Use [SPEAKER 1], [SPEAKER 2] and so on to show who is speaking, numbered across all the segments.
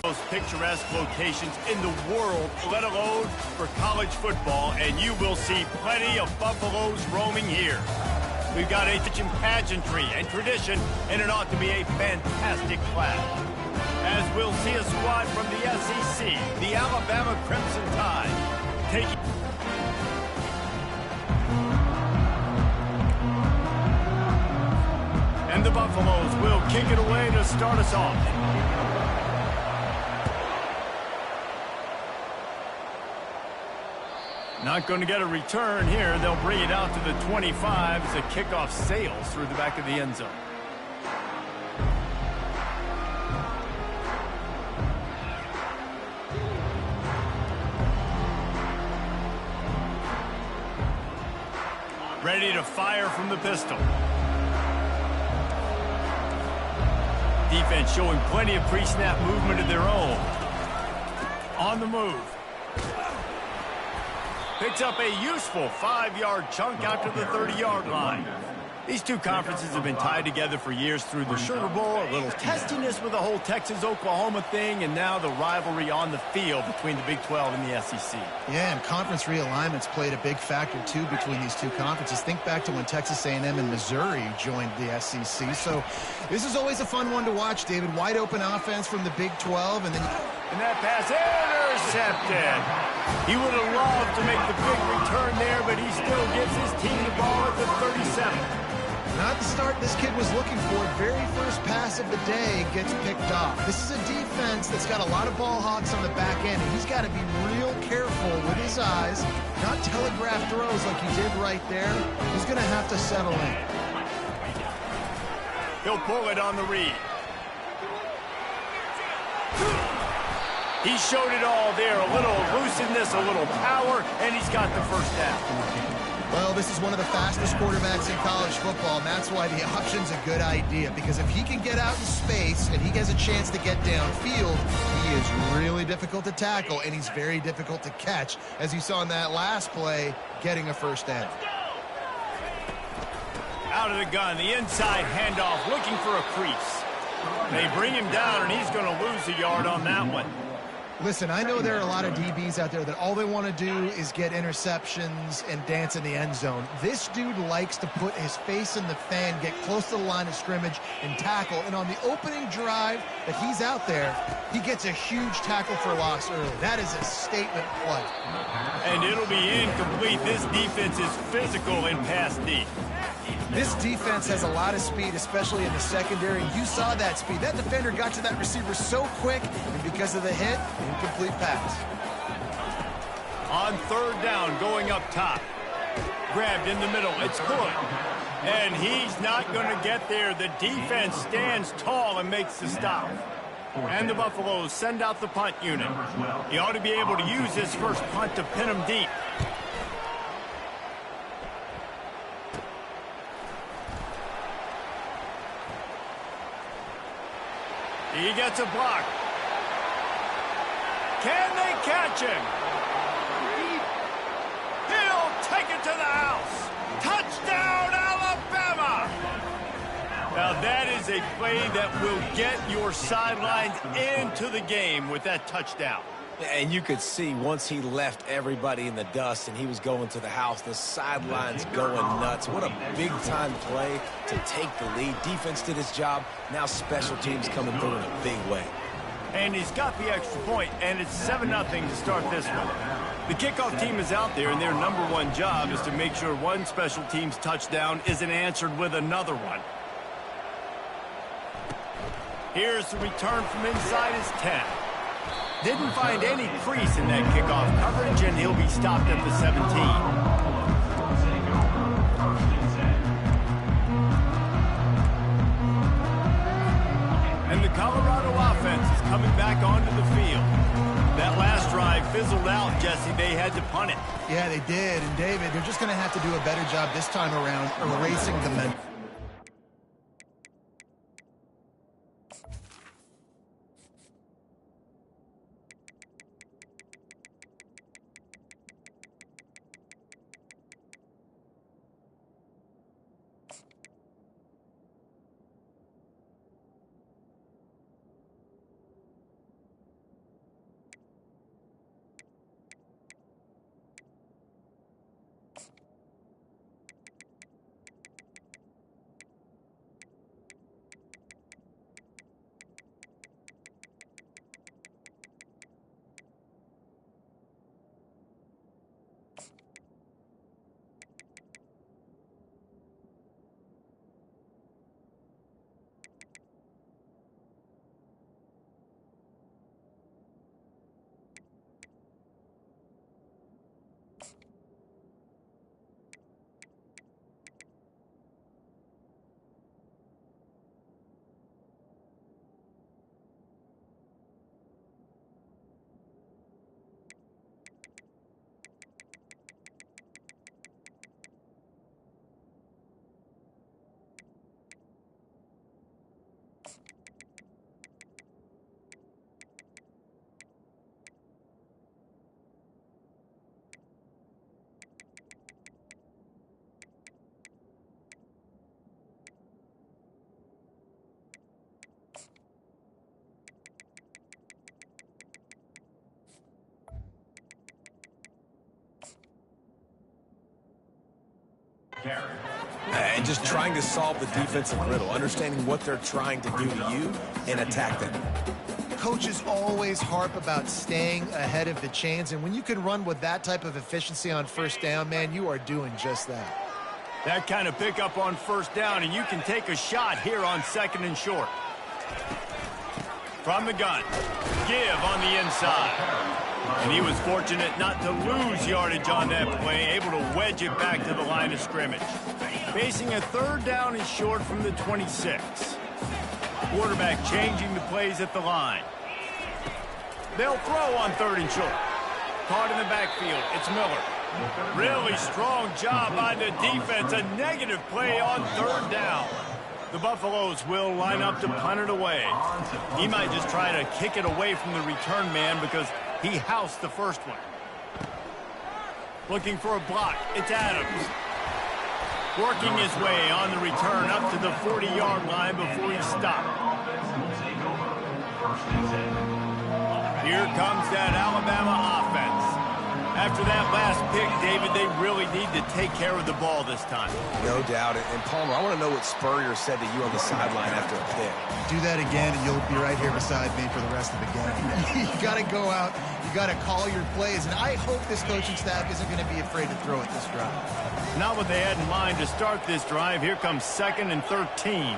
[SPEAKER 1] most picturesque locations in the world, let alone for college football, and you will see plenty of Buffaloes roaming here. We've got a rich in pageantry and tradition, and it ought to be a fantastic clash. As we'll see a squad from the SEC, the Alabama Crimson Tide, taking... And the Buffaloes will kick it away to start us off. Not going to get a return here. They'll bring it out to the 25 as the kickoff sails through the back of the end zone. Ready to fire from the pistol. Defense showing plenty of pre-snap movement of their own. On the move. Picks up a useful 5-yard chunk out to the 30-yard line. These two conferences have been tied together for years through the Sugar Bowl, a little testiness with the whole Texas-Oklahoma thing, and now the rivalry on the field between the Big 12 and the SEC.
[SPEAKER 2] Yeah, and conference realignments played a big factor, too, between these two conferences. Think back to when Texas A&M and Missouri joined the SEC. So this is always a fun one to watch, David. Wide open offense from the Big 12, and then...
[SPEAKER 1] And that pass intercepted. He would have loved to make the big return there, but he still gives his team the ball at the 37.
[SPEAKER 2] Not the start this kid was looking for. Very first pass of the day gets picked off. This is a defense that's got a lot of ball hawks on the back end, and he's got to be real careful with his eyes, not telegraph throws like he did right there. He's going to have to settle in.
[SPEAKER 1] He'll pull it on the read. He showed it all there. A little elusiveness, a little power, and he's got the first down.
[SPEAKER 2] Well, this is one of the fastest quarterbacks in college football, and that's why the option's a good idea, because if he can get out in space and he gets a chance to get downfield, he is really difficult to tackle, and he's very difficult to catch, as you saw in that last play, getting a first down.
[SPEAKER 1] Out of the gun, the inside handoff, looking for a crease. They bring him down, and he's going to lose a yard on that one.
[SPEAKER 2] Listen, I know there are a lot of DBs out there that all they want to do is get interceptions and dance in the end zone. This dude likes to put his face in the fan, get close to the line of scrimmage, and tackle. And on the opening drive that he's out there, he gets a huge tackle for loss early. That is a statement play.
[SPEAKER 1] And it'll be incomplete. This defense is physical in pass deep.
[SPEAKER 2] This defense has a lot of speed, especially in the secondary. You saw that speed. That defender got to that receiver so quick, and because of the hit, incomplete pass.
[SPEAKER 1] On third down, going up top. Grabbed in the middle. It's Cook. And he's not going to get there. The defense stands tall and makes the stop. And the Buffaloes send out the punt unit. He ought to be able to use his first punt to pin him deep. He gets a block. Can they catch him? He'll take it to the house. Touchdown, Alabama! Now that is a play that will get your sidelines into the game with that touchdown.
[SPEAKER 3] And you could see once he left everybody in the dust and he was going to the house, the sidelines going nuts. What a big-time play to take the lead. Defense did its job. Now special teams coming through in a big way.
[SPEAKER 1] And he's got the extra point, and it's 7-0 to start this one. The kickoff team is out there, and their number one job is to make sure one special team's touchdown isn't answered with another one. Here's the return from inside his 10. Didn't find any crease in that kickoff coverage, and he'll be stopped at the 17. And the Colorado offense is coming back onto the field. That last drive fizzled out, Jesse. They had to punt it.
[SPEAKER 2] Yeah, they did. And, David, they're just going to have to do a better job this time around erasing the men.
[SPEAKER 3] And just trying to solve the defensive riddle, understanding what they're trying to do to you and attack them.
[SPEAKER 2] Coaches always harp about staying ahead of the chains, and when you can run with that type of efficiency on first down, man, you are doing just that.
[SPEAKER 1] That kind of pickup on first down, and you can take a shot here on 2nd and short. From the gun, give on the inside. And he was fortunate not to lose yardage on that play, able to wedge it back to the line of scrimmage. Facing a 3rd down and short from the 26. Quarterback changing the plays at the line. They'll throw on 3rd and short. Caught in the backfield, it's Miller. Really strong job by the defense. A negative play on 3rd down. The Buffaloes will line up to punt it away. He might just try to kick it away from the return man because he housed the first one. Looking for a block, it's Adams. Working his way on the return up to the 40-yard line before he stopped. Here comes that Alabama offense. After that last pick, David, they really need to take care of the ball this time.
[SPEAKER 3] No doubt. And Palmer, I want to know what Spurrier said to you on the sideline after a pick.
[SPEAKER 2] Do that again, and you'll be right here beside me for the rest of the game. You got to go out. You got to call your plays. And I hope this coaching staff isn't going to be afraid to throw it this drive.
[SPEAKER 1] Not what they had in mind to start this drive. Here comes 2nd and 13.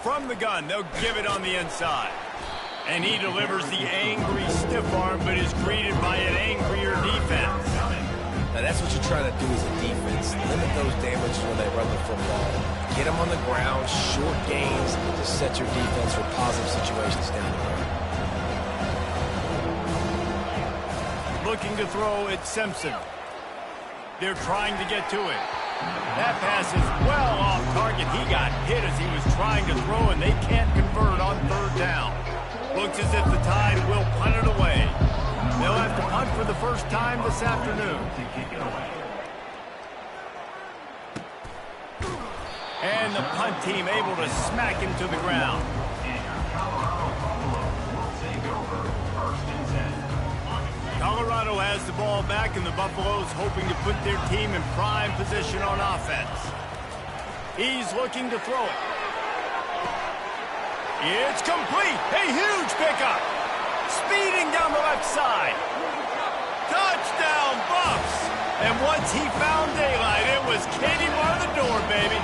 [SPEAKER 1] From the gun, they'll give it on the inside. And he delivers the angry stiff arm, but is greeted by an angrier defense.
[SPEAKER 3] Now that's what you're trying to do as a defense. Limit those damages when they run the football. Get them on the ground, short gains, to set your defense for positive situations down the road.
[SPEAKER 1] Looking to throw at Simpson. They're trying to get to it. That pass is well off target. He got hit as he was trying to throw, and they can't convert on 3rd down. Looks as if the Tide will punt it away. They'll have to punt for the first time this afternoon. And the punt team able to smack him to the ground. Colorado has the ball back, and the Buffaloes hoping to put their team in prime position on offense. He's looking to throw it. It's complete. A huge pickup. Speeding down the left side. Touchdown, Buffs. And once he found daylight, it was Katie bar the door, baby.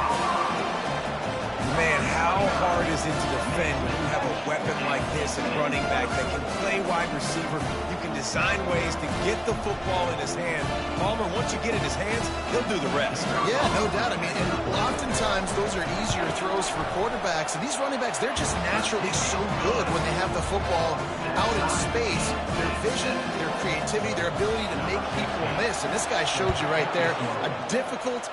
[SPEAKER 3] Man, how hard is it to defend when you have a weapon like this, a running back that can play wide receiver? You can design ways to get the football in his hand. Palmer, once you get it in his hands, he'll do the rest.
[SPEAKER 2] Yeah, no doubt. I mean, and oftentimes those are easier throws for quarterbacks. And these running backs, they're just naturally so good when they have the football out in space. Their vision, their creativity, their ability to make people miss. And this guy showed you right there, a difficult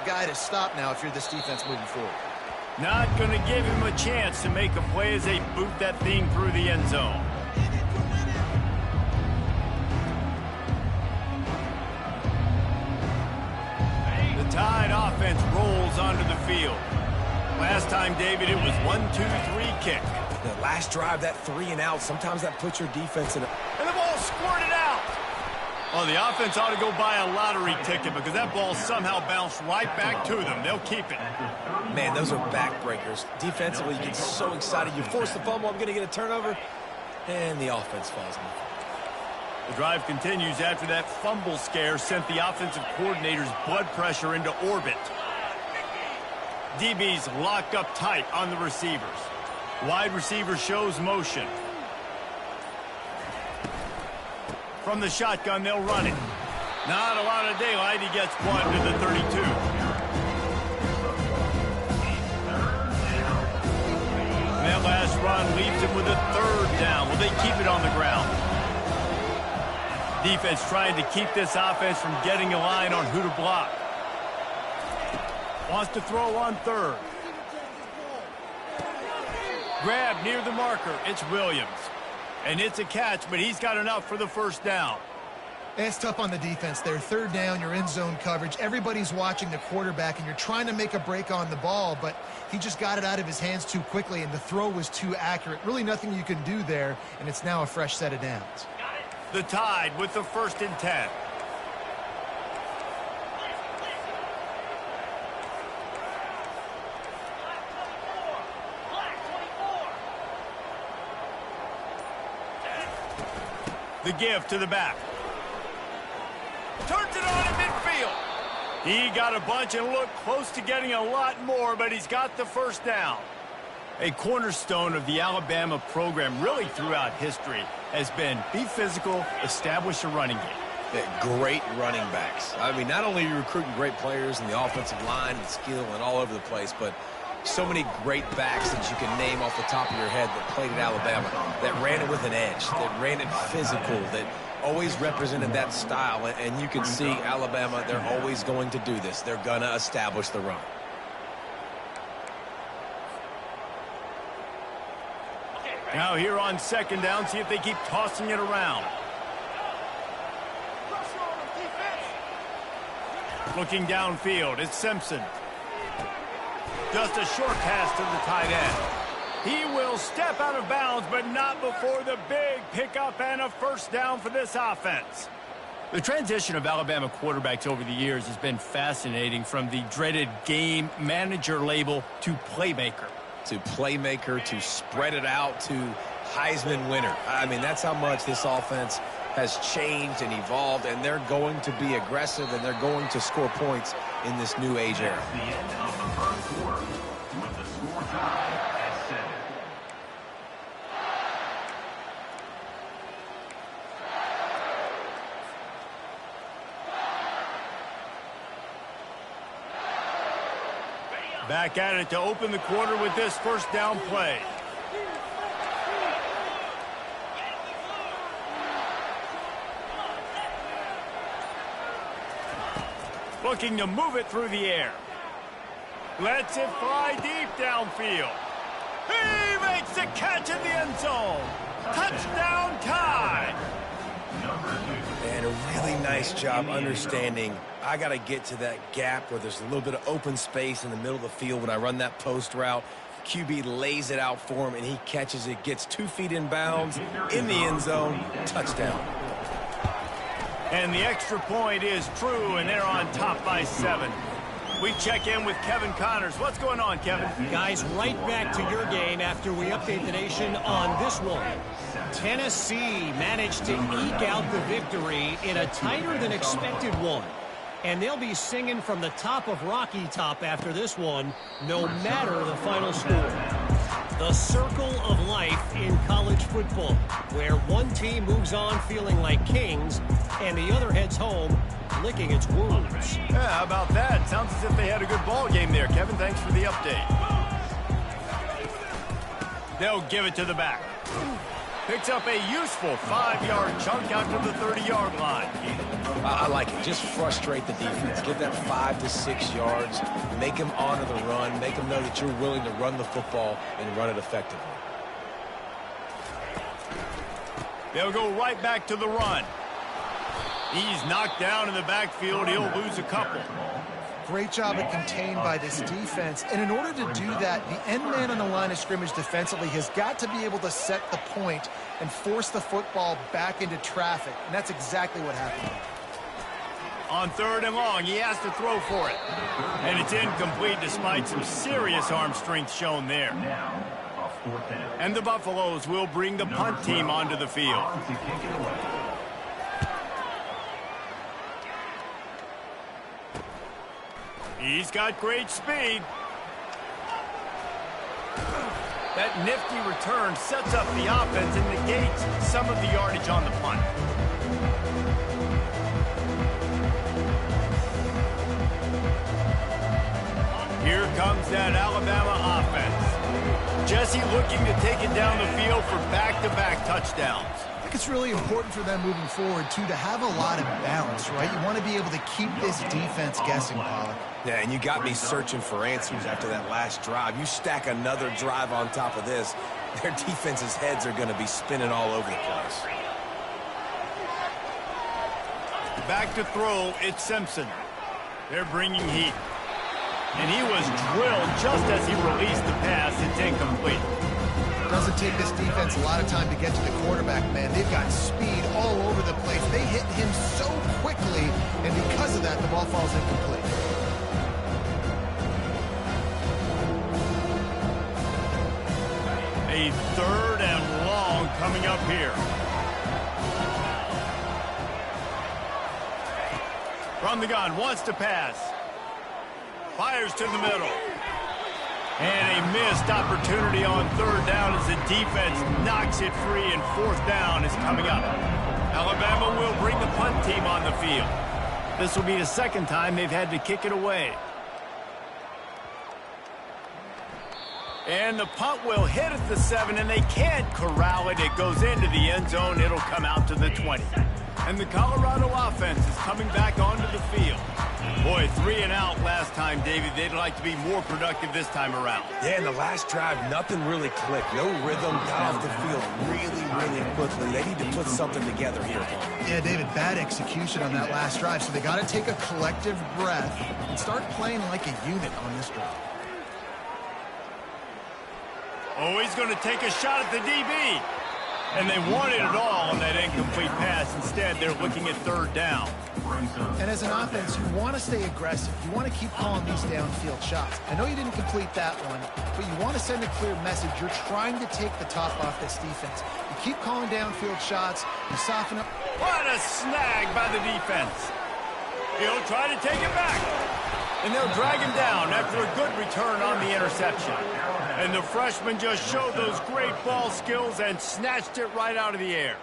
[SPEAKER 2] guy to stop now if you're this defense moving forward.
[SPEAKER 1] Not going to give him a chance to make a play as they boot that thing through the end zone. The Tide offense rolls onto the field. Last time, David, it was 1-2-3 kick.
[SPEAKER 3] The last drive, that 3 and out, sometimes that puts your defense in a...
[SPEAKER 1] And the ball squirted out. Well, the offense ought to go buy a lottery ticket because that ball somehow bounced right back to them. They'll keep it.
[SPEAKER 3] Man, those are backbreakers. Defensively, you get so excited. You force the fumble, I'm going to get a turnover, and the offense falls on the field.
[SPEAKER 1] The drive continues after that fumble scare sent the offensive coordinator's blood pressure into orbit. DB's locked up tight on the receivers. Wide receiver shows motion. From the shotgun, they'll run it. Not a lot of daylight. He gets one to the 32. And that last run leaves him with a 3rd down. Will they keep it on the ground? Defense trying to keep this offense from getting a line on who to block. Wants to throw on 3rd. Grab near the marker. It's Williams. And it's a catch, but he's got enough for the 1st down.
[SPEAKER 2] It's tough on the defense there. 3rd down, you're in zone coverage. Everybody's watching the quarterback, and you're trying to make a break on the ball, but he just got it out of his hands too quickly, and the throw was too accurate. Really nothing you can do there, and it's now a fresh set of downs.
[SPEAKER 1] The Tide with the 1st and 10. The give to the back. Turns it on in midfield. He got a bunch and looked close to getting a lot more, but he's got the first down. A cornerstone of the Alabama program really throughout history has been be physical, establish a running game.
[SPEAKER 3] Yeah, great running backs. I mean, not only are you recruiting great players in the offensive line and skill and all over the place, but so many great backs that you can name off the top of your head that played at Alabama, that ran it with an edge, that ran it physical, that always represented that style. And you can see Alabama, they're always going to do this. They're going to establish the run.
[SPEAKER 1] Now here on second down, see if they keep tossing it around. Looking downfield, it's Simpson. Just a short pass to the tight end. He will step out of bounds, but not before the big pickup and a first down for this offense. The transition of Alabama quarterbacks over the years has been fascinating, from the dreaded game manager label to playmaker.
[SPEAKER 3] To spread it out, to Heisman winner. I mean, that's how much this offense has changed and evolved, and they're going to be aggressive, and they're going to score points in this new age era.
[SPEAKER 4] The end of the first quarter with the score tied at 7.
[SPEAKER 1] Back at it to open the quarter with this first down play. Looking to move it through the air. Lets it fly deep downfield. He makes the catch in the end zone. Touchdown Tide.
[SPEAKER 3] And a really nice job understanding I got to get to that gap where there's a little bit of open space in the middle of the field when I run that post route. QB lays it out for him, and he catches it, gets 2 feet in bounds, in the end zone, touchdown.
[SPEAKER 1] And the extra point is true, and they're on top by 7. We check in with Kevin Connors. What's going on, Kevin?
[SPEAKER 5] Guys, right back to your game after we update the nation on this one. Tennessee managed to eke out the victory in a tighter than expected one. And they'll be singing from the top of Rocky Top after this one, no matter the final score. The circle of life in college football, where one team moves on feeling like kings and the other heads home licking its wounds.
[SPEAKER 1] Yeah, how about that? Sounds as if they had a good ball game there. Kevin, thanks for the update. They'll give it to the back. Picks up a useful 5-yard chunk out to the 30-yard line.
[SPEAKER 3] I like it. Just frustrate the defense. Get that 5 to 6 yards. Make them honor the run. Make them know that you're willing to run the football and run it effectively.
[SPEAKER 1] They'll go right back to the run. He's knocked down in the backfield. He'll lose a couple.
[SPEAKER 2] Great job at contained by this defense. And in order to do that, the end man on the line of scrimmage defensively has got to be able to set the point and force the football back into traffic. And that's exactly what happened.
[SPEAKER 1] On 3rd and long, he has to throw for it. And it's incomplete despite some serious arm strength shown there. And the Buffaloes will bring the punt team onto the field. He's got great speed. That nifty return sets up the offense and negates some of the yardage on the punt. Here comes that Alabama offense. Jesse looking to take it down the field for back-to-back touchdowns.
[SPEAKER 2] I think it's really important for them moving forward, too, to have a lot of balance, right? You want to be able to keep this defense guessing, Pollack.
[SPEAKER 3] Yeah, and you got me searching for answers after that last drive. You stack another drive on top of this, their defense's heads are going to be spinning all over the place.
[SPEAKER 1] Back to throw, it's Simpson. They're bringing heat. And he was drilled just as he released the pass. It's incomplete.
[SPEAKER 2] Doesn't take this defense a lot of time to get to the quarterback, man. They've got speed all over the place. They hit him so quickly, and because of that, the ball falls incomplete.
[SPEAKER 1] A 3rd and long coming up here. From the gun, wants to pass. Fires to the middle. And a missed opportunity on third down as the defense knocks it free, and fourth down is coming up. Alabama will bring the punt team on the field. This will be the second time they've had to kick it away. And the punt will hit at the 7, and they can't corral it. It goes into the end zone. It'll come out to the 20. And the Colorado offense is coming back onto the field. Boy, 3 and out last time, David. They'd like to be more productive this time around.
[SPEAKER 3] Yeah, in the last drive, nothing really clicked. No rhythm, got off the field really quickly. They need to put something together here, Paul.
[SPEAKER 2] Yeah, David, bad execution on that last drive, so they got to take a collective breath and start playing like a unit on this drive.
[SPEAKER 1] Oh, he's going to take a shot at the DB. And they wanted it all on that incomplete pass. Instead, they're looking at third down.
[SPEAKER 2] And as an offense, you want to stay aggressive. You want to keep calling these downfield shots. I know you didn't complete that one, but you want to send a clear message. You're trying to take the top off this defense. You keep calling downfield shots. You soften up.
[SPEAKER 1] What a snag by the defense. He'll try to take it back. And they'll drag him down after a good return on the interception. And the freshman just showed those great ball skills and snatched it right out of the air.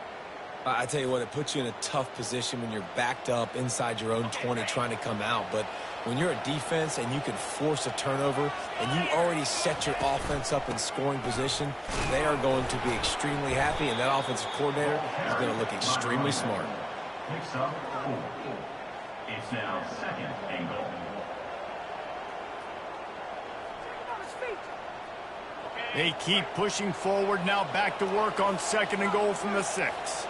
[SPEAKER 3] I tell you what, it puts you in a tough position when you're backed up inside your own 20 trying to come out. But when you're a defense and you can force a turnover and you already set your offense up in scoring position, they are going to be extremely happy, and that offensive coordinator is going to look extremely smart.
[SPEAKER 4] Picks up 4. It's now second and goal.
[SPEAKER 1] They keep pushing forward, now back to work on second and goal from the 6.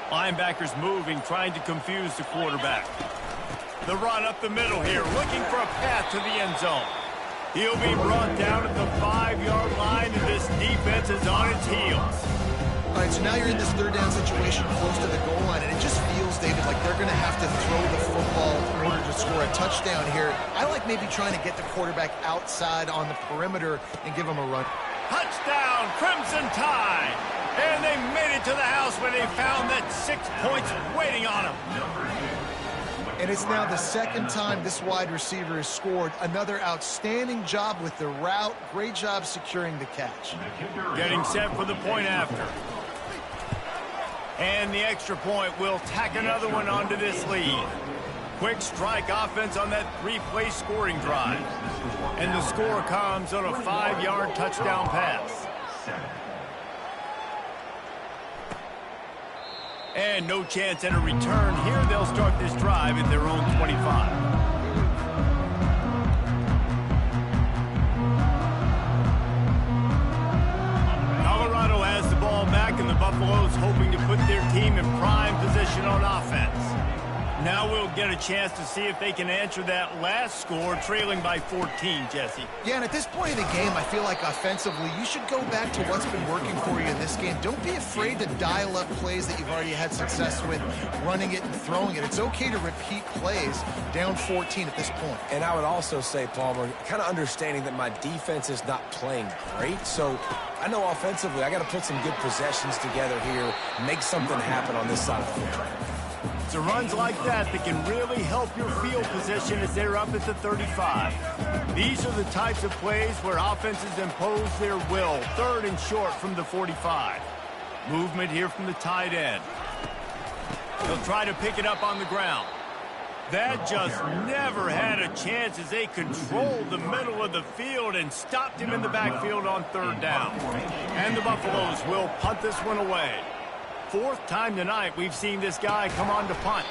[SPEAKER 1] Linebackers moving, trying to confuse the quarterback. The run up the middle here, looking for a path to the end zone. He'll be brought down at the 5-yard line, and this defense is on its heels.
[SPEAKER 2] All right, so now you're in this third down situation close to the goal line, and it just feels, David, like they're going to have to throw the football in order to score a touchdown here. I like maybe trying to get the quarterback outside on the perimeter and give him a run.
[SPEAKER 1] Touchdown, Crimson Tide! And they made it to the house where they found that 6 points waiting on them.
[SPEAKER 2] And it's now the second time this wide receiver has scored. Another outstanding job with the route. Great job securing the catch.
[SPEAKER 1] Getting set for the point after. And the extra point will tack another one onto this lead. Quick strike offense on that 3-play scoring drive. And the score comes on a 5-yard touchdown pass. And no chance at a return here. They'll start this drive at their own 25. And the Buffaloes hoping to put their team in prime position on offense. Now we'll get a chance to see if they can answer that last score, trailing by 14, Jesse.
[SPEAKER 2] Yeah, and at this point in the game, I feel like offensively, you should go back to what's been working for you in this game. Don't be afraid to dial up plays that you've already had success with, running it and throwing it. It's okay to repeat plays down 14 at this point.
[SPEAKER 3] And I would also say, Palmer, kind of understanding that my defense is not playing great, so I know offensively I got to put some good possessions together here, make something happen on this side of the football.
[SPEAKER 1] It's runs like that can really help your field position as they're up at the 35. These are the types of plays where offenses impose their will. Third and short from the 45. Movement here from the tight end. They'll try to pick it up on the ground. That just never had a chance as they controlled the middle of the field and stopped him in the backfield on third down. And the Buffaloes will punt this one away. 4th time tonight we've seen this guy come on to punt.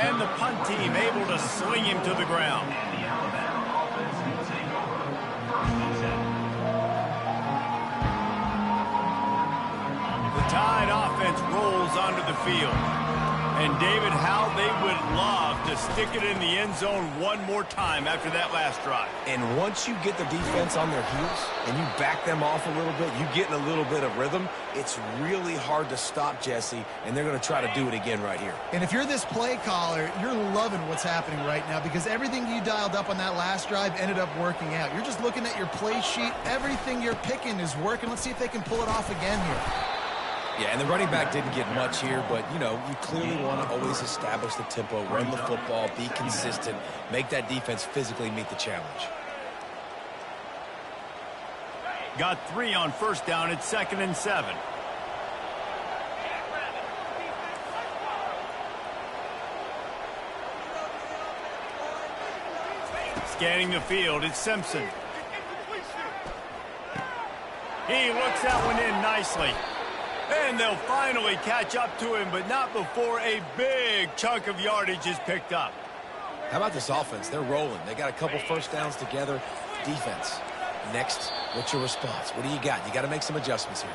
[SPEAKER 1] And the punt team able to sling him to the ground. The Tide offense rolls onto the field. And David, how they would love to stick it in the end zone one more time after that last drive.
[SPEAKER 3] And once you get the defense on their heels and you back them off a little bit, you get in a little bit of rhythm, it's really hard to stop, Jesse, and they're going to try to do it again right here.
[SPEAKER 2] And if you're this play caller, you're loving what's happening right now because everything you dialed up on that last drive ended up working out. You're just looking at your play sheet. Everything you're picking is working. Let's see if they can pull it off again here.
[SPEAKER 3] Yeah, and the running back didn't get much here, but, you know, you clearly want to always establish the tempo, run the football, be consistent, make that defense physically meet the challenge.
[SPEAKER 1] Got 3 on first down. It's 2nd and 7. Scanning the field, it's Simpson. He looks that one in nicely. And they'll finally catch up to him, but not before a big chunk of yardage is picked up.
[SPEAKER 3] How about this offense? They're rolling. They got a couple first downs together. Defense. Next, what's your response? What do you got? You got to make some adjustments here.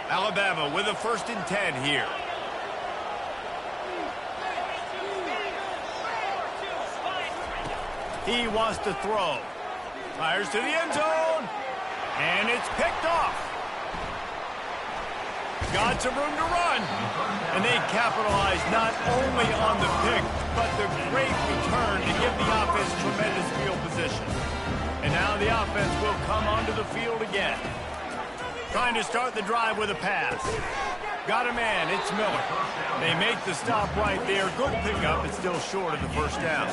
[SPEAKER 1] Alabama with a 1st and 10 here. He wants to throw. Fires to the end zone. And it's picked off. Got some room to run. And they capitalize not only on the pick, but the great return to give the offense tremendous field position. And now the offense will come onto the field again. Trying to start the drive with a pass. Got a man, it's Miller. They make the stop right there. Good pickup, it's still short of the first down.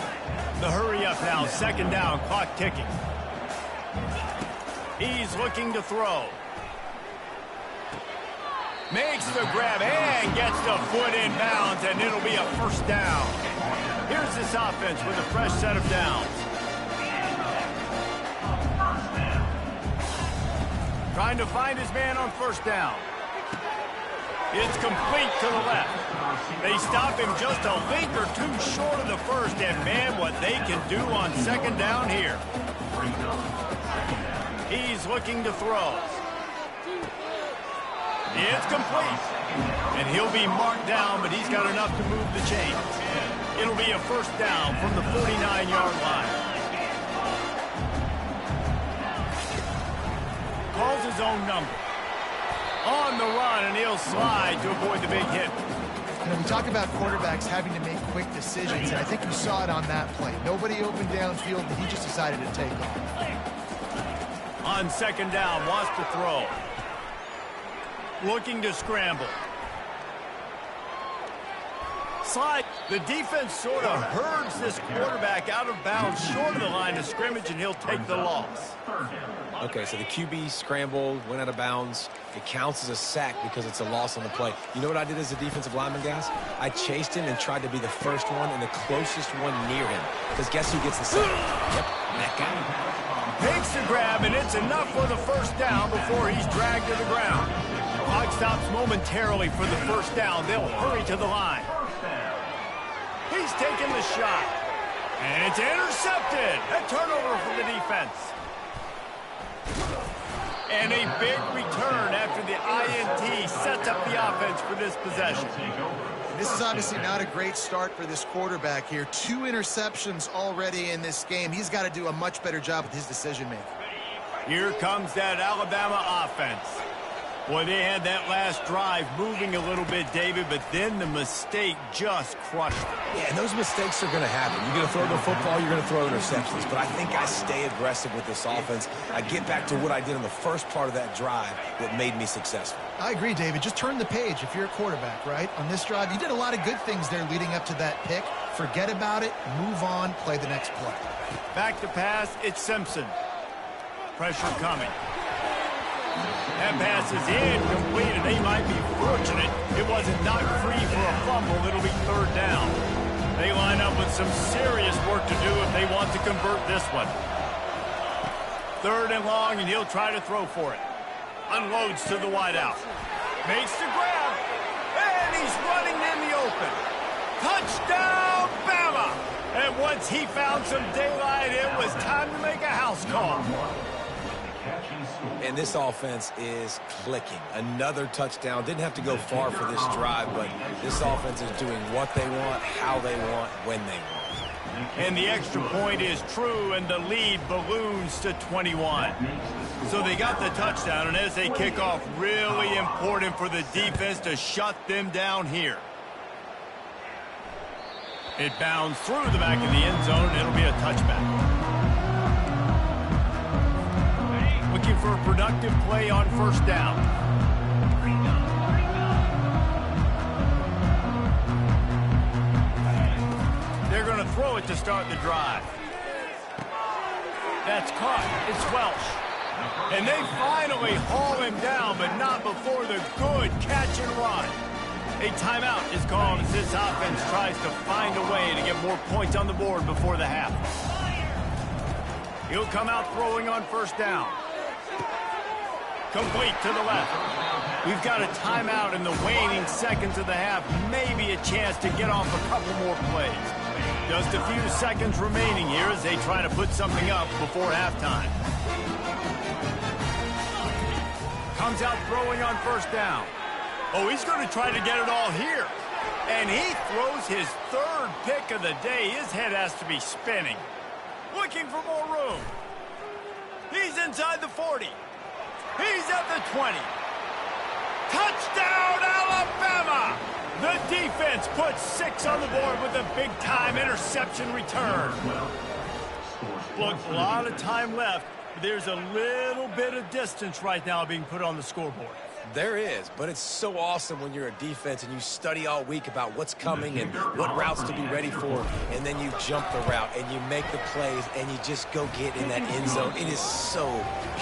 [SPEAKER 1] The hurry up now, 2nd down, clock ticking. He's looking to throw. Makes the grab and gets the foot in bounds, and it'll be a first down. Here's this offense with a fresh set of downs. Trying to find his man on first down. It's complete to the left. They stop him just a link or 2 short of the first, and man, what they can do on 2nd down here. He's looking to throw. It's complete. And he'll be marked down, but he's got enough to move the chains. It'll be a first down from the 49-yard line. Calls his own number. On the run, and he'll slide to avoid the big hit.
[SPEAKER 2] You know, we talk about quarterbacks having to make quick decisions, and I think you saw it on that play. Nobody open downfield, but he just decided to take off.
[SPEAKER 1] On 2nd down, wants to throw. Looking to scramble. Slide. The defense sort of herds this quarterback out of bounds short of the line of scrimmage, and he'll take the loss.
[SPEAKER 3] Okay, so the QB scrambled, went out of bounds. It counts as a sack because it's a loss on the play. You know what I did as a defensive lineman, guys? I chased him and tried to be the first one and the closest one near him. Because guess who gets the sack? Yep, that guy.
[SPEAKER 1] Takes the grab, and it's enough for the first down before he's dragged to the ground. Clock stops momentarily for the first down. They'll hurry to the line. He's taking the shot. And it's intercepted. A turnover for the defense. And a big return after the INT sets up the offense for this possession.
[SPEAKER 2] This is obviously not a great start for this quarterback here. 2 interceptions already in this game. He's got to do a much better job with his decision-making.
[SPEAKER 1] Here comes that Alabama offense. Boy, they had that last drive moving a little bit, David, but then the mistake just crushed it.
[SPEAKER 3] Yeah, and those mistakes are going to happen. You're going to throw the football, you're going to throw interceptions. But I think I stay aggressive with this offense. I get back to what I did in the first part of that drive that made me successful.
[SPEAKER 2] I agree, David. Just turn the page if you're a quarterback, right? On this drive, you did a lot of good things there leading up to that pick. Forget about it, move on, play the next play.
[SPEAKER 1] Back to pass, it's Simpson. Pressure coming. That pass is incomplete, and they might be fortunate it wasn't knocked free for a fumble. It'll be 3rd down. They line up with some serious work to do if they want to convert this one. 3rd and long, and he'll try to throw for it. Unloads to the wideout. Makes the grab, and he's running in the open. Touchdown, Bama! And once he found some daylight, it was time to make a house call.
[SPEAKER 3] And this offense is clicking. Another touchdown. Didn't have to go far for this drive, but this offense is doing what they want, how they want, when they want.
[SPEAKER 1] And the extra point is true, and the lead balloons to 21. So they got the touchdown, and as they kick off, really important for the defense to shut them down here. It bounds through the back of the end zone, and it'll be a touchback. Looking for a productive play on first down. They're going to throw it to start the drive. That's caught. It's Welsh. And they finally haul him down, but not before the good catch and run. A timeout is called as this offense tries to find a way to get more points on the board before the half. He'll come out throwing on first down. Complete to the left. We've got a timeout in the waning seconds of the half. Maybe a chance to get off a couple more plays. Just a few seconds remaining here as they try to put something up before halftime. Comes out throwing on first down. Oh, he's going to try to get it all here. And he throws his third pick of the day. His head has to be spinning. Looking for more room. He's inside the 40. He's at the 20. Touchdown, Alabama! The defense puts 6 on the board with a big-time interception return. Look, a lot of time left. There's a little bit of distance right now being put on the scoreboard.
[SPEAKER 3] There is, but it's so awesome when you're a defense and you study all week about what's coming and what routes to be ready for, and then you jump the route and you make the plays and you just go get in that end zone. It is so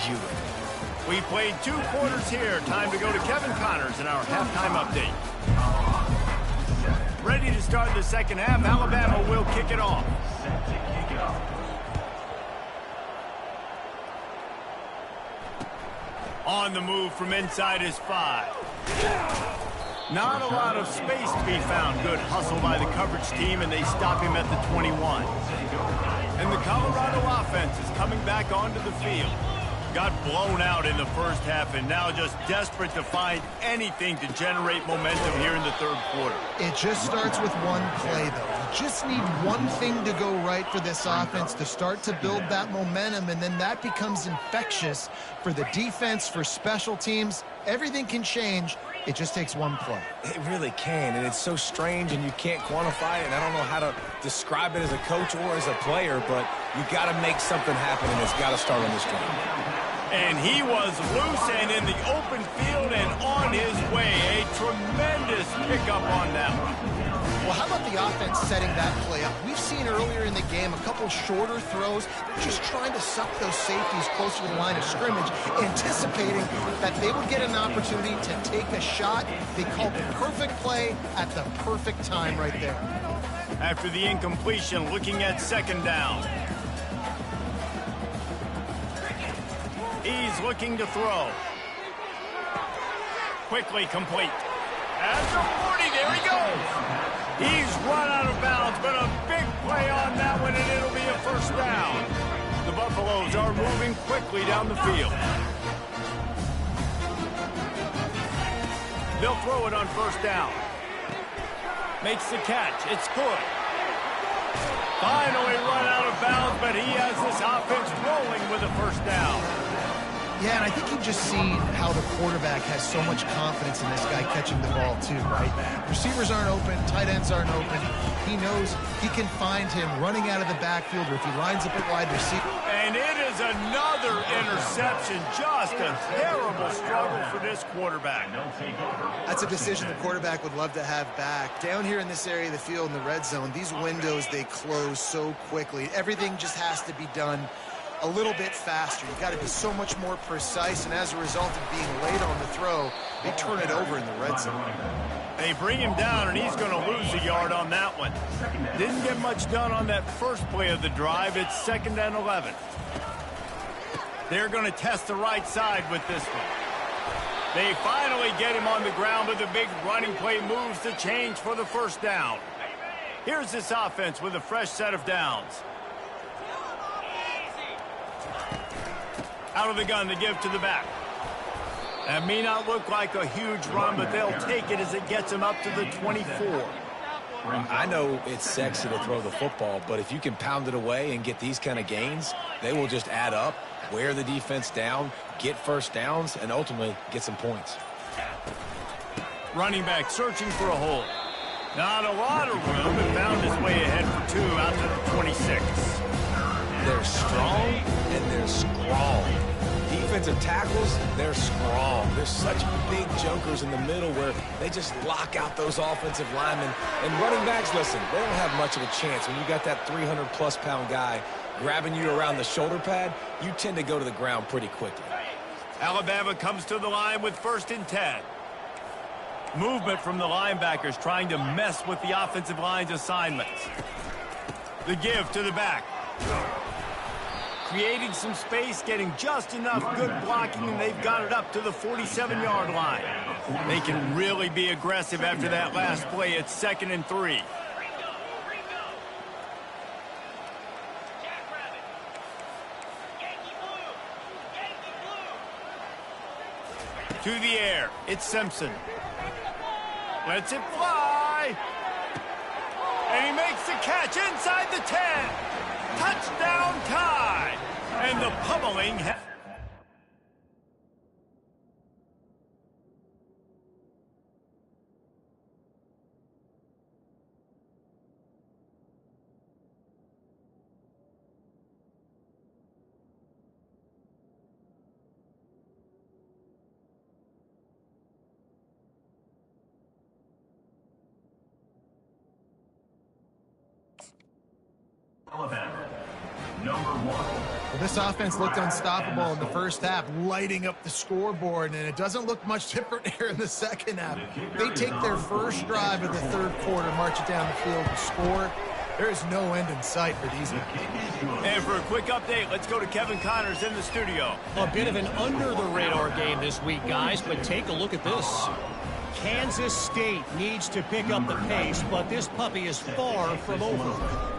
[SPEAKER 3] beautiful.
[SPEAKER 1] We played 2 quarters here. Time to go to Kevin Connors in our halftime update. Ready to start the second half. Alabama will kick it off. On the move from inside his 5. Not a lot of space to be found. Good hustle by the coverage team, and they stop him at the 21. And the Colorado offense is coming back onto the field. Got blown out in the first half, and now just desperate to find anything to generate momentum here in the third quarter.
[SPEAKER 2] It just starts with one play, though. You just need one thing to go right for this offense to start to build that momentum, and then that becomes infectious for the defense, for special teams. Everything can change. It just takes one play.
[SPEAKER 3] It really can, and it's so strange, and you can't quantify it, and I don't know how to describe it as a coach or as a player, but you got to make something happen, and it's got to start on this drive.
[SPEAKER 1] And he was loose and in the open field and on his way. A tremendous pickup on that one.
[SPEAKER 2] Well, how about the offense setting that play up? We've seen earlier in the game a couple shorter throws. They're just trying to suck those safeties closer to the line of scrimmage, anticipating that they would get an opportunity to take a shot. They called the perfect play at the perfect time right there.
[SPEAKER 1] After the incompletion, looking at second down. He's looking to throw. Quickly complete. At the 40, there he goes. He's run out of bounds, but a big play on that one, and it'll be a first down. The Buffaloes are moving quickly down the field. They'll throw it on first down. Makes the catch. It's good. Finally run out of bounds, but he has this offense rolling with a first down.
[SPEAKER 2] Yeah, and I think you've just seen how the quarterback has so much confidence in this guy catching the ball too, right? Receivers aren't open, tight ends aren't open. He knows he can find him running out of the backfield, or if he lines up at wide receiver.
[SPEAKER 1] And it is another interception. Just a terrible struggle for this quarterback.
[SPEAKER 2] That's a decision the quarterback would love to have back. Down here in this area of the field in the red zone, these windows, they close so quickly. Everything just has to be done a little bit faster. You've got to be so much more precise, and as a result of being late on the throw, they turn it over in the red zone.
[SPEAKER 1] They bring him down, and he's going to lose a yard on that one. Didn't get much done on that first play of the drive. It's 2nd and 11. They're going to test the right side with this one. They finally get him on the ground, but the big running play moves the change for the first down. Here's this offense with a fresh set of downs. Out of the gun to give to the back. That may not look like a huge run, but they'll take it as it gets them up to the 24.
[SPEAKER 3] I know it's sexy to throw the football, but if you can pound it away and get these kind of gains, they will just add up, wear the defense down, get first downs, and ultimately get some points.
[SPEAKER 1] Running back searching for a hole. Not a lot of room, but found his way ahead for 2 out to the 26.
[SPEAKER 3] They're strong and they're strong. Defensive tackles, they're strong. There's such big junkers in the middle where they just lock out those offensive linemen. And running backs, listen, they don't have much of a chance. When you got that 300-plus pound guy grabbing you around the shoulder pad, you tend to go to the ground pretty quickly.
[SPEAKER 1] Alabama comes to the line with 1st and 10. Movement from the linebackers trying to mess with the offensive line's assignments. The give to the back. Creating some space, getting just enough good blocking, and they've got it up to the 47-yard line. They can really be aggressive after that last play. It's 2nd and 3. To the air, it's Simpson. Lets it fly. And he makes the catch inside the 10. Touchdown Tide. And the pummeling.
[SPEAKER 4] Alabama, number 1.
[SPEAKER 2] Well, this offense looked unstoppable in the first half, lighting up the scoreboard, and it doesn't look much different here in the second half. They take their first drive of the third quarter, march it down the field, and score. There is no end in sight for these guys.
[SPEAKER 1] And for a quick update, let's go to Kevin Connors in the studio.
[SPEAKER 5] A bit of an under-the-radar game this week, guys, but take a look at this. Kansas State needs to pick up the pace, but this puppy is far from over.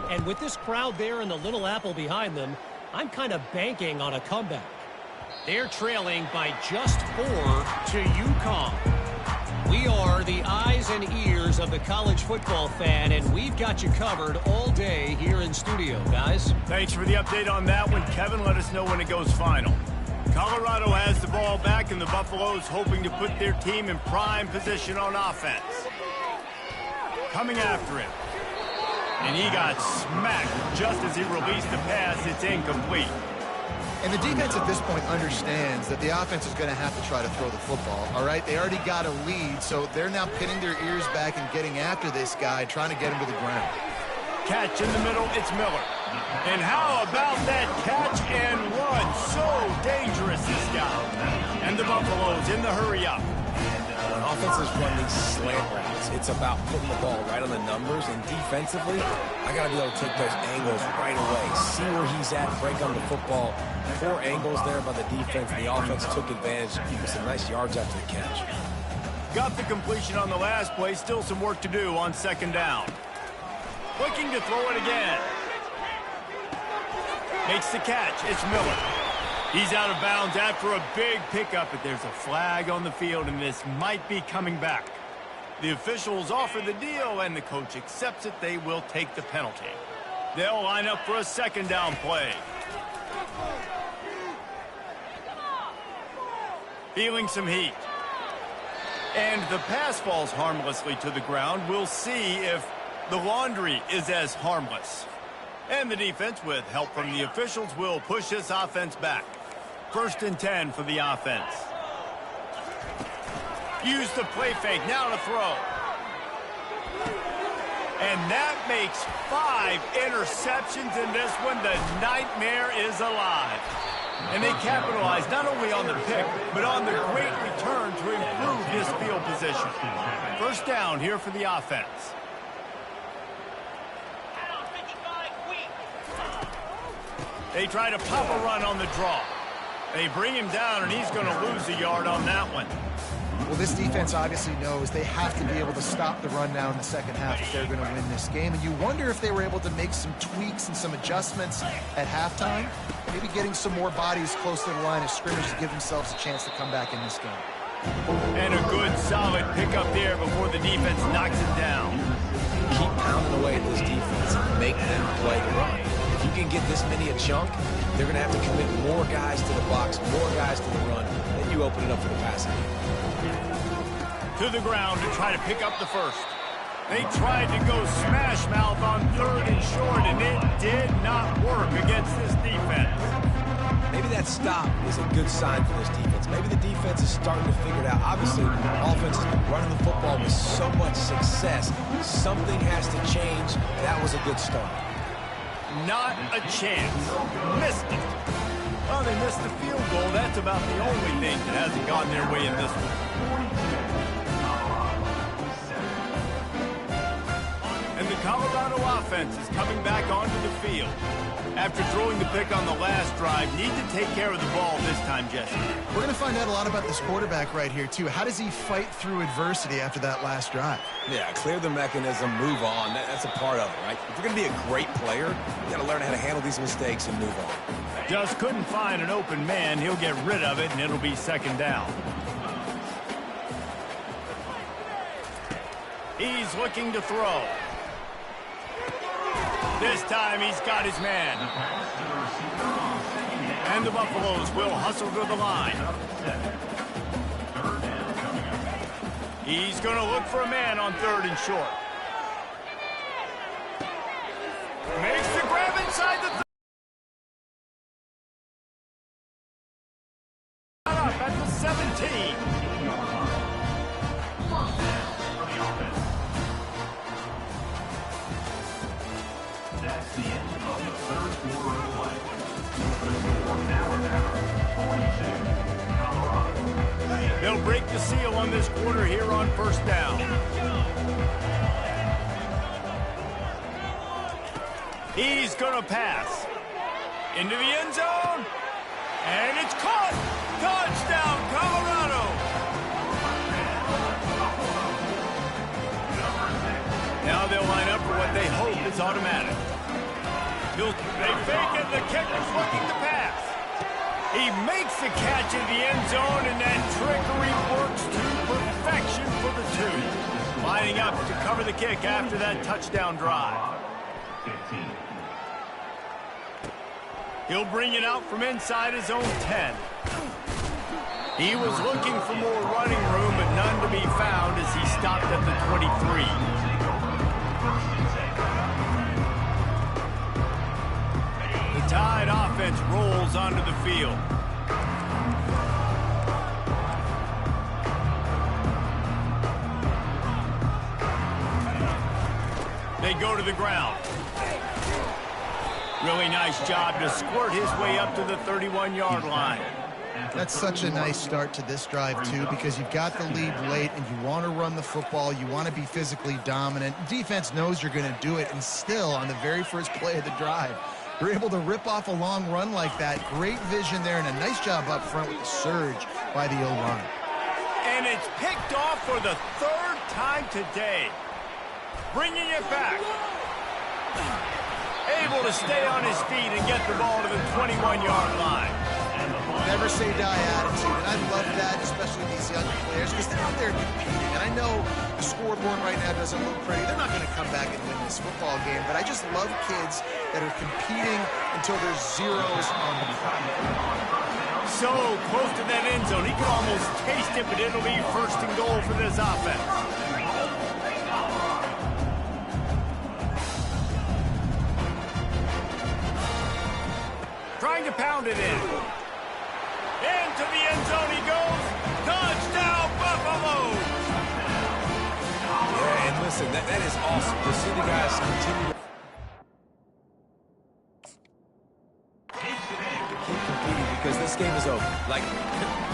[SPEAKER 5] And with this crowd there and the Little Apple behind them, I'm kind of banking on a comeback. They're trailing by just 4 to UConn. We are the eyes and ears of the college football fan, and we've got you covered all day here in studio, guys.
[SPEAKER 1] Thanks for the update on that one, Kevin. Let us know when it goes final. Colorado has the ball back, and the Buffaloes hoping to put their team in prime position on offense. Coming after him. And he got smacked just as he released the pass. It's incomplete.
[SPEAKER 2] And the defense at this point understands that the offense is going to have to try to throw the football, all right? They already got a lead, so they're now pinning their ears back and getting after this guy, trying to get him to the ground.
[SPEAKER 1] Catch in the middle, it's Miller. And how about that catch and run? So dangerous, this guy. And the Buffaloes in the hurry up.
[SPEAKER 3] When offenses run these slant routes, it's about putting the ball right on the numbers, and defensively, I got to be able to take those angles right away, see where he's at, break on the football. 4 angles there by the defense. The offense took advantage with some nice yards after the catch.
[SPEAKER 1] Got the completion on the last play. Still some work to do on 2nd down. Looking to throw it again. Makes the catch. It's Miller. He's out of bounds after a big pickup, but there's a flag on the field, and this might be coming back. The officials offer the deal, and the coach accepts it. They will take the penalty. They'll line up for a 2nd down play. Feeling some heat. And the pass falls harmlessly to the ground. We'll see if the laundry is as harmless. And the defense, with help from the officials, will push this offense back. 1st and 10 for the offense. Use the play fake. Now to throw. And that makes 5 interceptions in this one. The nightmare is alive. And they capitalize not only on the pick, but on the great return to improve this field position. 1st down here for the offense. They try to pop a run on the draw. They bring him down, and he's going to lose a yard on that one.
[SPEAKER 2] Well, this defense obviously knows they have to be able to stop the run now in the second half if they're going to win this game. And you wonder if they were able to make some tweaks and some adjustments at halftime, maybe getting some more bodies close to the line of scrimmage to give themselves a chance to come back in this game.
[SPEAKER 1] And a good, solid pickup there before the defense knocks it down.
[SPEAKER 3] Keep pounding away at this defense and make them play the run. If you can get this many a chunk, they're going to have to commit more guys to the box, more guys to the run, then you open it up for the passing game.
[SPEAKER 1] To the ground to try to pick up the first. They tried to go smash mouth on 3rd and short, and it did not work against this defense.
[SPEAKER 3] Maybe that stop is a good sign for this defense. Maybe the defense is starting to figure it out. Obviously, offense has been running the football with so much success. Something has to change. That was a good start.
[SPEAKER 1] Not a chance. Missed it. Well, they missed the field goal. That's about the only thing that hasn't gone their way in this one. And the Colorado offense is coming back onto the field. After throwing the pick on the last drive, need to take care of the ball this time, Jesse.
[SPEAKER 2] We're going to find out a lot about this quarterback right here, too. How does he fight through adversity after that last drive?
[SPEAKER 3] Yeah, clear the mechanism, move on. That's a part of it, right? If you're going to be a great player, you got to learn how to handle these mistakes and move on.
[SPEAKER 1] Just couldn't find an open man. He'll get rid of it, and it'll be second down. He's looking to throw. This time he's got his man. And the Buffaloes will hustle to the line. He's going to look for a man on 3rd and short. Makes the grab inside the at the 17.
[SPEAKER 4] That's the end of the third quarter of play. The score now 42, Colorado.
[SPEAKER 1] They'll break the seal on this quarter here on 1st down. He's going to pass. Into the end zone. And it's caught. Touchdown, Colorado. Now they'll line up for what they hope is automatic. They fake it. The kicker's looking to pass. He makes the catch in the end zone, and that trickery works to perfection for the 2. Lining up to cover the kick after that touchdown drive.
[SPEAKER 4] 15.
[SPEAKER 1] He'll bring it out from inside his own 10. He was looking for more running room, but none to be found as he stopped at the 23. The Tide offense rolls onto the field. They go to the ground. Really nice job to squirt his way up to the 31-yard line.
[SPEAKER 2] That's such a nice start to this drive, too, because you've got the lead late and you want to run the football. You want to be physically dominant. Defense knows you're going to do it, and still, on the very first play of the drive, you're able to rip off a long run like that. Great vision there, and a nice job up front with the surge by the O-line.
[SPEAKER 1] And it's picked off for the 3rd time today. Bringing it back. Able to stay on his feet and get the ball to the 21-yard line.
[SPEAKER 2] Never say die attitude, and I love that, especially these young players, because they're out there competing. And I know the scoreboard right now doesn't look pretty. They're not going to come back and win this football game, but I just love kids that are competing until there's zeros on the clock.
[SPEAKER 1] So close to that end zone, he can almost taste it, but it'll be 1st and goal for this offense. Trying to pound it in. Into the end zone he goes. Touchdown, Buffalo!
[SPEAKER 3] Yeah, and listen, that is awesome to see the guys continue to keep competing because this game is over. Like,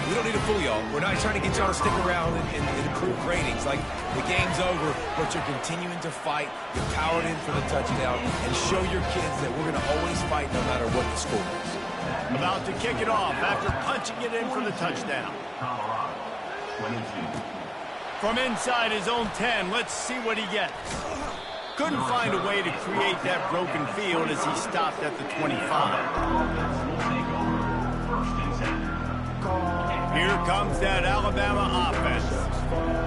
[SPEAKER 3] we don't need to fool y'all. We're not trying to get y'all to stick around and improve ratings. Like, the game's over, but you're continuing to fight. You're powered in for the touchdown and show your kids that we're going to always fight no matter what the score is.
[SPEAKER 1] About to kick it off after punching it in for the touchdown.
[SPEAKER 4] Colorado, 22.
[SPEAKER 1] From inside his own 10, let's see what he gets. Couldn't find a way to create that broken field as he stopped at the 25. Here comes that Alabama offense.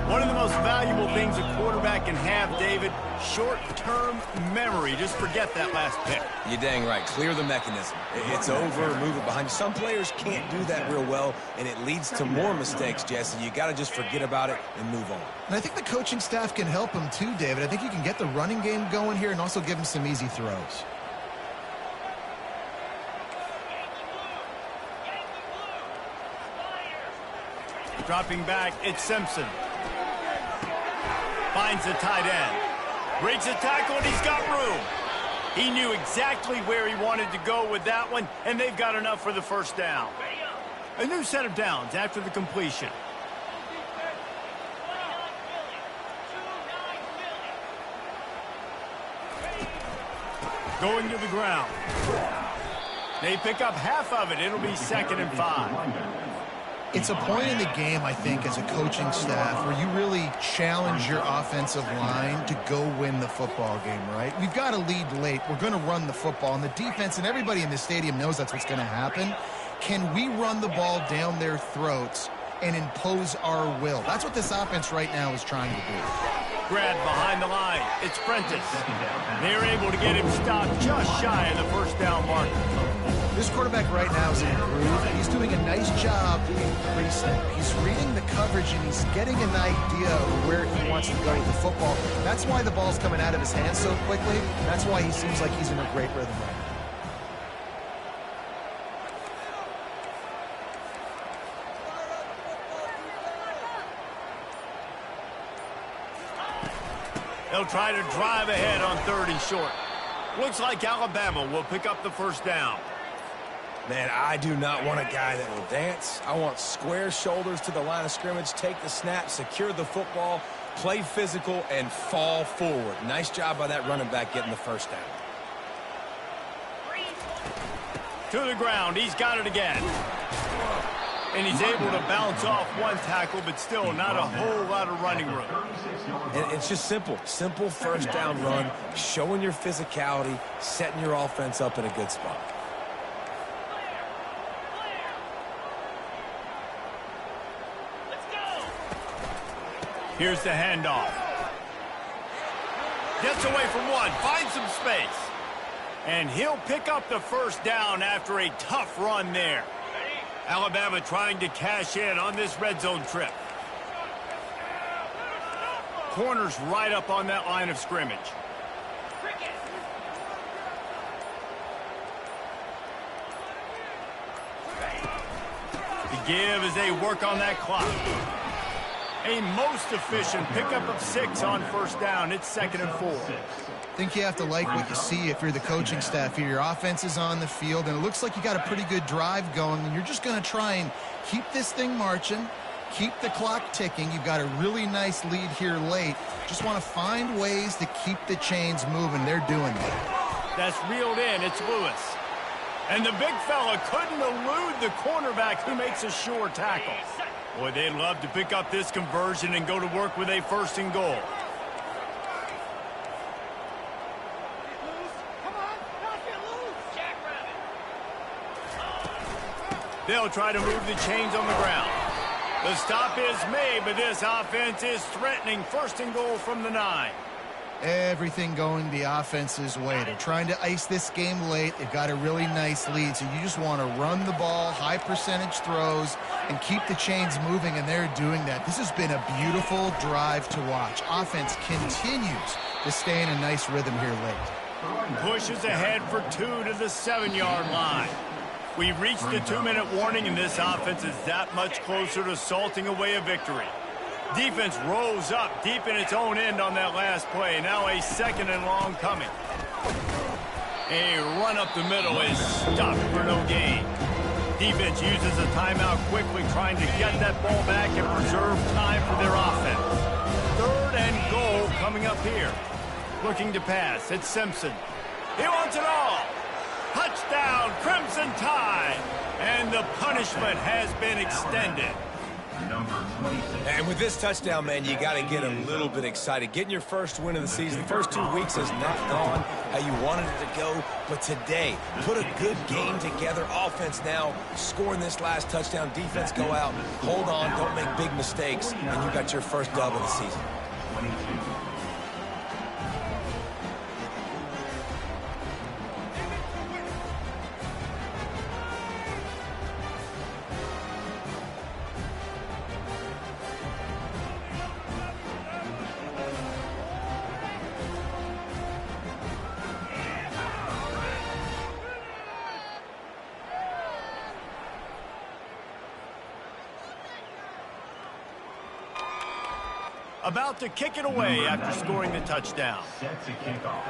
[SPEAKER 1] One of the most valuable things a quarterback can have, David, short-term memory. Just forget that last pick.
[SPEAKER 3] You're dang right. Clear the mechanism. It's over, move it behind you. Some players can't do that real well, and it leads to more mistakes, Jesse. You got to just forget about it and move on.
[SPEAKER 2] And I think the coaching staff can help him too, David. I think you can get the running game going here and also give him some easy throws.
[SPEAKER 1] Dropping back, it's Simpson. Finds the tight end. Breaks a tackle, and he's got room. He knew exactly where he wanted to go with that one, and they've got enough for the first down. A new set of downs after the completion. Going to the ground. They pick up half of it. It'll be 2nd and 5.
[SPEAKER 2] It's a point in the game, I think, as a coaching staff where you really challenge your offensive line to go win the football game, right? We've got to lead late. We're going to run the football, and the defense and everybody in the stadium knows that's what's going to happen. Can we run the ball down their throats and impose our will? That's what this offense right now is trying to do.
[SPEAKER 1] Grab behind the line. It's Prentice. They're able to get him stopped just shy of the first down marker.
[SPEAKER 2] This quarterback right now is in a groove. He's doing a nice job in pre-snap. He's reading the coverage, and he's getting an idea of where he wants to go with the football. That's why the ball's coming out of his hands so quickly. That's why he seems like he's in a great rhythm right now.
[SPEAKER 1] They'll try to drive ahead on 3rd and short. Looks like Alabama will pick up the first down.
[SPEAKER 3] Man, I do not want a guy that will dance. I want square shoulders to the line of scrimmage, take the snap, secure the football, play physical, and fall forward. Nice job by that running back getting the first down.
[SPEAKER 1] To the ground. He's got it again. And he's able to bounce off one tackle, but still not a whole lot of running room.
[SPEAKER 3] And it's just simple. Simple first down run, showing your physicality, setting your offense up in a good spot.
[SPEAKER 1] Here's the handoff. Gets away from one, finds some space. And he'll pick up the first down after a tough run there. Alabama trying to cash in on this red zone trip. Corners right up on that line of scrimmage. The give as they work on that clock. A most efficient pickup of 6 on first down. It's 2nd and 4.
[SPEAKER 2] I think you have to like what you see if you're the coaching staff here. Your offense is on the field, and it looks like you got a pretty good drive going, and you're just going to try and keep this thing marching, keep the clock ticking. You've got a really nice lead here late. Just want to find ways to keep the chains moving. They're doing that.
[SPEAKER 1] That's reeled in. It's Lewis. And the big fella couldn't elude the cornerback who makes a sure tackle. Boy, they'd love to pick up this conversion and go to work with a 1st and goal. They'll try to move the chains on the ground. The stop is made, but this offense is threatening 1st and goal from the 9.
[SPEAKER 2] Everything going the offense's way. They're trying to ice this game late. They've got a really nice lead, so you just want to run the ball, high percentage throws, and keep the chains moving, and they're doing that. This has been a beautiful drive to watch. Offense continues to stay in a nice rhythm here late.
[SPEAKER 1] Pushes ahead for 2 to the 7-yard line. We've reached the 2-minute warning, and this offense is that much closer to salting away a victory. Defense rose up deep in its own end on that last play. Now a 2nd and long coming. A run up the middle is stopped for no gain. Defense uses a timeout quickly, trying to get that ball back and preserve time for their offense. 3rd and goal coming up here. Looking to pass. It's Simpson. He wants it all. Touchdown, Crimson Tide. And the punishment has been extended.
[SPEAKER 3] And with this touchdown, man, you got to get a little bit excited. Getting your first win of the season. The first 2 weeks has not gone how you wanted it to go. But today, put a good game together. Offense now scoring this last touchdown. Defense go out, hold on, don't make big mistakes, and you got your first dub of the season.
[SPEAKER 1] about to kick it away after scoring the touchdown.
[SPEAKER 4] Sets a kickoff.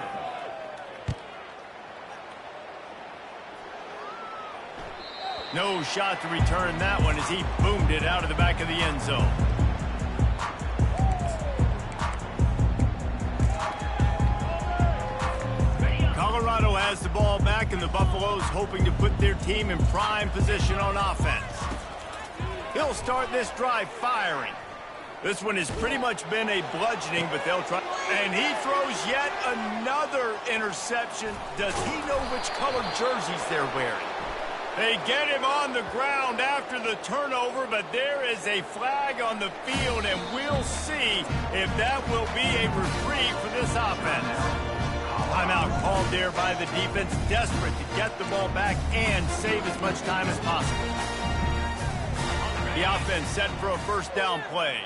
[SPEAKER 1] No shot to return that one as he boomed it out of the back of the end zone. Colorado has the ball back, and the Buffaloes hoping to put their team in prime position on offense. He'll start this drive firing. This one has pretty much been a bludgeoning, but they'll try. And he throws yet another interception. Does he know which colored jerseys they're wearing? They get him on the ground after the turnover, but there is a flag on the field, and we'll see if that will be a reprieve for this offense. Timeout called there by the defense, desperate to get the ball back and save as much time as possible. The offense set for a first down play.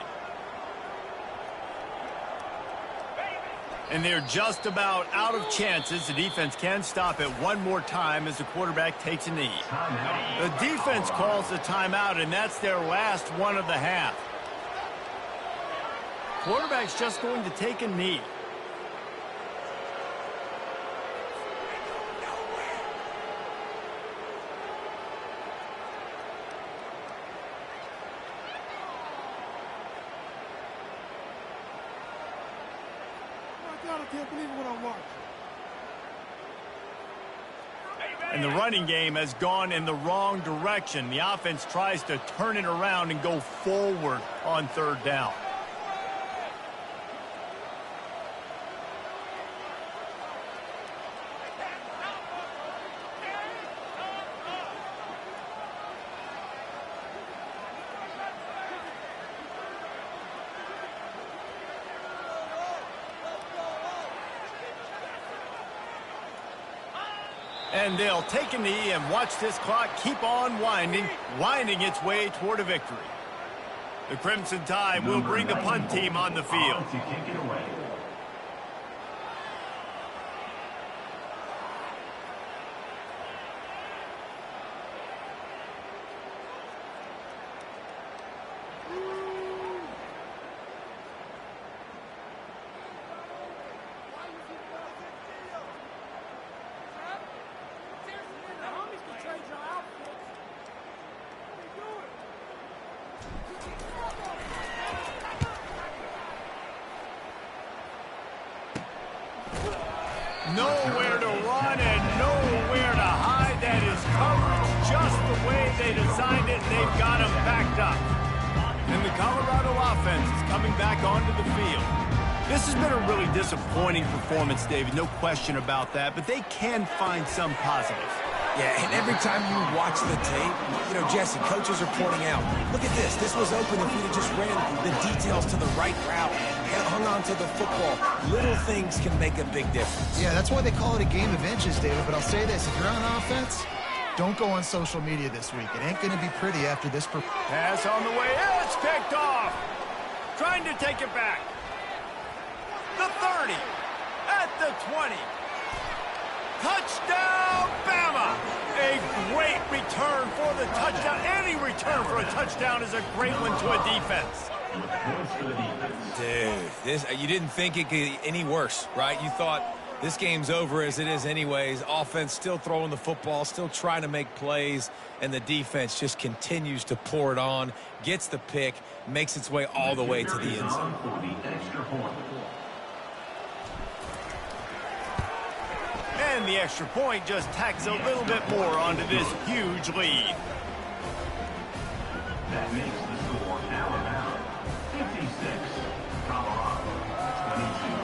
[SPEAKER 1] And they're just about out of chances. The defense can stop it one more time as the quarterback takes a knee. The defense calls the timeout, and that's their last one of the half. Quarterback's just going to take a knee.
[SPEAKER 6] I can't believe what I'm watching.
[SPEAKER 1] And the running game has gone in the wrong direction. The offense tries to turn it around and go forward on third down. And they'll take a knee and watch this clock keep on winding its way toward a victory. The Crimson Tide will bring the punt team on the field.
[SPEAKER 4] To kick it away.
[SPEAKER 1] Nowhere to run and nowhere to hide. That is coverage just the way they designed it, and they've got him backed up. And the Colorado offense is coming back onto the field. This has been a really disappointing performance, David, no question about that, but they can find some positives.
[SPEAKER 3] Yeah, and every time you watch the tape, you know, Jesse, coaches are pointing out, look at this. This was open if we'd have just ran the details to the right route and hung on to the football. Little things can make a big difference.
[SPEAKER 2] Yeah, that's why they call it a game of inches, David. But I'll say this, if you're on offense, don't go on social media this week. It ain't going to be pretty after this.
[SPEAKER 1] Pass on the way. It's picked off. Trying to take it back. The 30. At the 20. Touchdown, Bama! A great return for the touchdown. Any return for a touchdown is a great one to a defense.
[SPEAKER 4] With points for the defense.
[SPEAKER 3] Dude, you didn't think it could get any worse, right? You thought this game's over as it is anyways. Offense still throwing the football, still trying to make plays, and the defense just continues to pour it on, gets the pick, makes its way all the way to the end zone.
[SPEAKER 4] For the extra point.
[SPEAKER 1] And the extra point just tacks a little bit more onto this huge lead.
[SPEAKER 4] That makes the score Alabama 56, Colorado 22.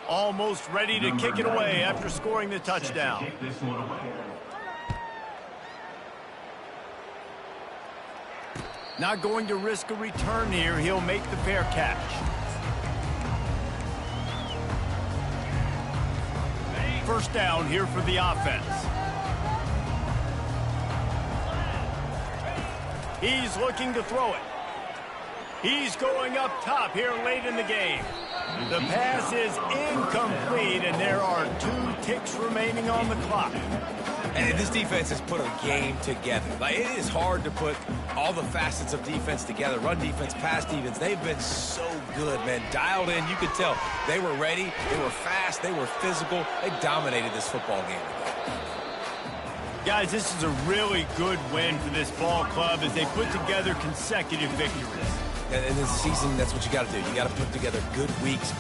[SPEAKER 1] Almost ready to kick it away after scoring the touchdown.
[SPEAKER 4] Kick this one away.
[SPEAKER 1] Not going to risk a return here. He'll make the fair catch. first down here for the offense. He's looking to throw it. He's going up top here late in the game. The pass is incomplete, and there are 2 ticks remaining on the clock.
[SPEAKER 3] And this defense has put a game together. Like, it is hard to put all the facets of defense together. Run defense, pass defense. They've been so good, man. Dialed in. You could tell they were ready. They were fast. They were physical. They dominated this football game.
[SPEAKER 1] Guys, this is a really good win for this ball club as they put together consecutive victories.
[SPEAKER 3] And in this season, that's what you got to do. You got to put together good weeks.